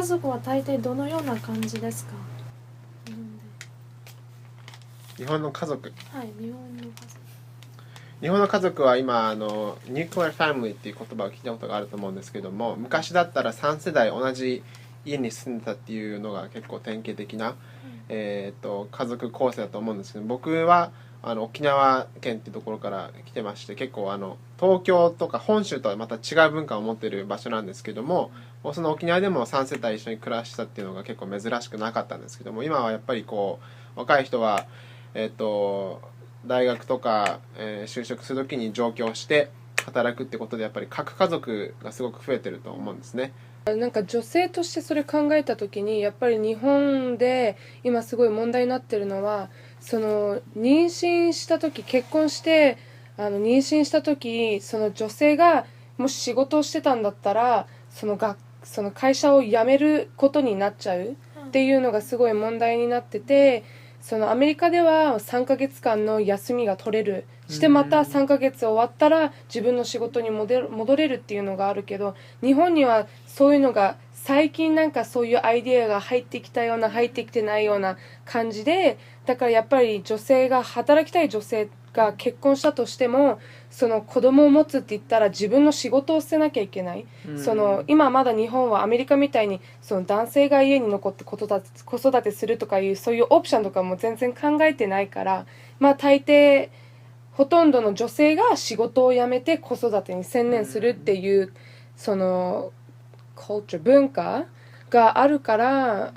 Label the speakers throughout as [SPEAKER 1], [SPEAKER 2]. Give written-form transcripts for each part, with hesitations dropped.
[SPEAKER 1] 家族は大抵どのような感じですか？
[SPEAKER 2] 日本の家族。
[SPEAKER 1] はい、日本の家族。
[SPEAKER 2] 日本の家族は今ニュークリアファミリーっていう言葉を聞いたことがあると思うんですけども、昔だったら3世代同じ家に住んでたっていうのが結構典型的な、家族構成だと思うんですけど、僕は沖縄県っていうところから来てまして、結構東京とか本州とはまた違う文化を持っている場所なんですけども、その沖縄でも3世帯一緒に暮らしたっていうのが結構珍しくなかったんですけども、今はやっぱりこう若い人は大学とか、就職するときに上京して働くってことでやっぱり核家族がすごく増えてると思うんですね。
[SPEAKER 3] なんか女性としてそれ考えた時にやっぱり日本で今すごい問題になってるのは、その妊娠した時、結婚して妊娠した時、その女性がもし仕事をしてたんだったらその会社を辞めることになっちゃうっていうのがすごい問題になってて、そのアメリカでは3ヶ月間の休みが取れる、してまた3ヶ月終わったら自分の仕事に戻れるっていうのがあるけど、日本にはそういうのが最近なんかそういうアイデアが入ってきたような入ってきてないような感じで、だからやっぱり働きたい女性が結婚したとしても、その子供を持つって言ったら自分の仕事を捨てなきゃいけない、その今まだ日本はアメリカみたいにその男性が家に残って子育てするとかいうそういうオプションとかも全然考えてないから、まあ大抵ほとんどの女性が仕事を辞めて子育てに専念するっていう、その文化があるから、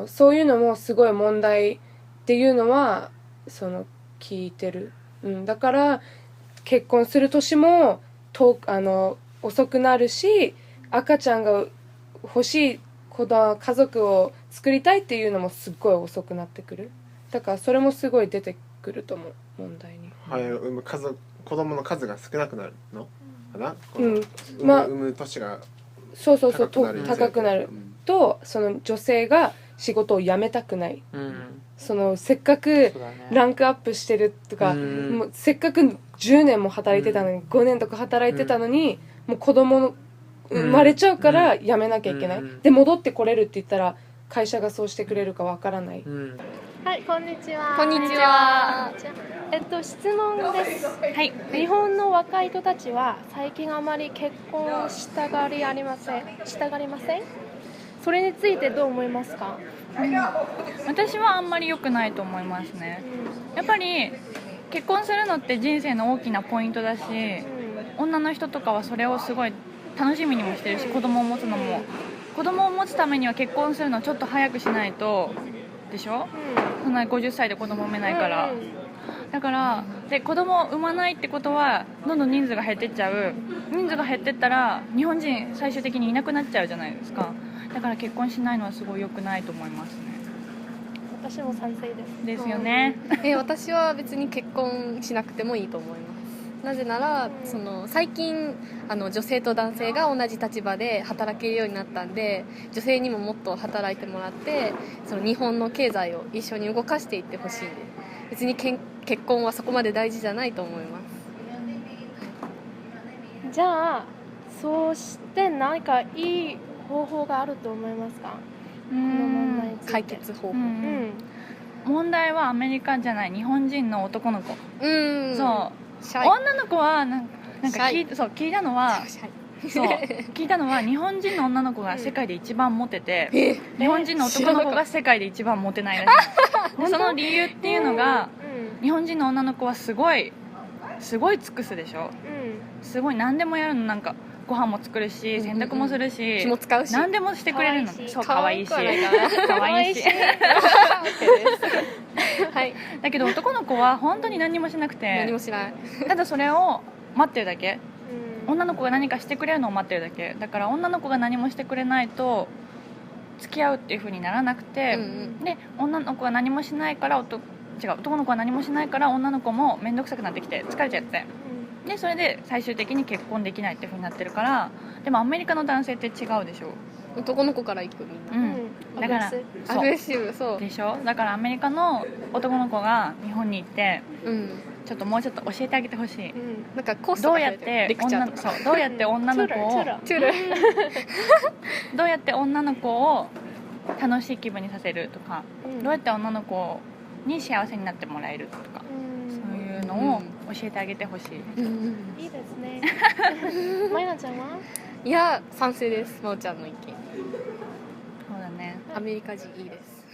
[SPEAKER 3] そういうのもすごい問題っていうのは聞いてる、だから結婚する年も遅くなるし、赤ちゃんが欲しい家族を作りたいっていうのもすっごい遅くなってくる。だからそれもすごい出てくると思う、問題に。
[SPEAKER 2] 子供の数が少なくなるのかな、産む年が
[SPEAKER 3] そう高くなると、その女性が仕事を辞めたくない、そのせっかくランクアップしてるとか、もうせっかく10年も働いてたのに、5年とか働いてたのに、もう子供生まれちゃうから辞めなきゃいけない、で戻ってこれるって言ったら会社がそうしてくれるかわからない、
[SPEAKER 1] はい、こんにちは。
[SPEAKER 4] こんにちは。
[SPEAKER 1] 質問です。
[SPEAKER 4] はい。
[SPEAKER 1] 日本の若い人たちは最近あまり結婚したがりません。それについてどう思いますか？
[SPEAKER 4] 私はあんまり良くないと思いますね。やっぱり結婚するのって人生の大きなポイントだし、女の人とかはそれをすごい楽しみにもしてるし、子供を持つためには結婚するのをちょっと早くしないとでしょ、そんな50歳で子供産めないから、だからで子供を産まないってことはどんどん人数が減ってっちゃう。人数が減ってったら日本人最終的にいなくなっちゃうじゃないですか。だから結婚しないのはすごい良くないと思いますね。
[SPEAKER 1] 私も賛成
[SPEAKER 4] ですよね。
[SPEAKER 5] 私は別に結婚しなくてもいいと思います。なぜなら最近女性と男性が同じ立場で働けるようになったんで、女性にももっと働いてもらって、日本の経済を一緒に動かしていってほしいんで、別に結婚はそこまで大事じゃないと思います。
[SPEAKER 1] じゃあそうして何かいい方法があると思いますか？この問題について
[SPEAKER 5] 解決方法、
[SPEAKER 4] 問題はアメリカじゃない、日本人の男の子。そう、女の子はなんか聞いたのは聞いたのは日本人の女の子が世界で一番モテて、日本人の男の子が世界で一番モテないらしい。でその理由っていうのが、日本人の女の子はすごい尽くすでしょ、すごい何でもやるの。なんかご飯も作るし、洗濯もするし、
[SPEAKER 5] 気も使うし、
[SPEAKER 4] 何でもしてくれるの。そう、可愛いし、はい、だけど男の子は本当に何もしなくて、
[SPEAKER 5] 何もしない、
[SPEAKER 4] ただそれを待ってるだけ、女の子が何かしてくれるのを待ってるだけだから、女の子が何もしてくれないと付き合うっていう風にならなくて、で女の子が何もしないから男の子は何もしないから、女の子も面倒くさくなってきて疲れちゃって、でそれで最終的に結婚できないっていう風になってるから。でもアメリカの男性って違うでしょ、
[SPEAKER 5] 男の子から行くみんな、
[SPEAKER 4] だから
[SPEAKER 5] アグレッシブ、そう
[SPEAKER 4] でしょ。だからアメリカの男の子が日本に行って、ちょっともうちょっと教えてあげてほしい。
[SPEAKER 5] なんかコースと
[SPEAKER 4] どうやっ
[SPEAKER 5] かされてる
[SPEAKER 4] て
[SPEAKER 5] レクチャーとか
[SPEAKER 4] そうどうやって女の子を
[SPEAKER 1] トゥラ
[SPEAKER 5] チュル
[SPEAKER 4] どうやって女の子を楽しい気分にさせるとか、
[SPEAKER 1] うん
[SPEAKER 4] どうやって女の子に幸せになってもらえるとか、そういうのを教えてあげてほしい。
[SPEAKER 1] いいですね。まいなちゃんは？
[SPEAKER 5] いや賛成です。まおちゃんの意見
[SPEAKER 4] そうだね。
[SPEAKER 5] アメリカ人いいです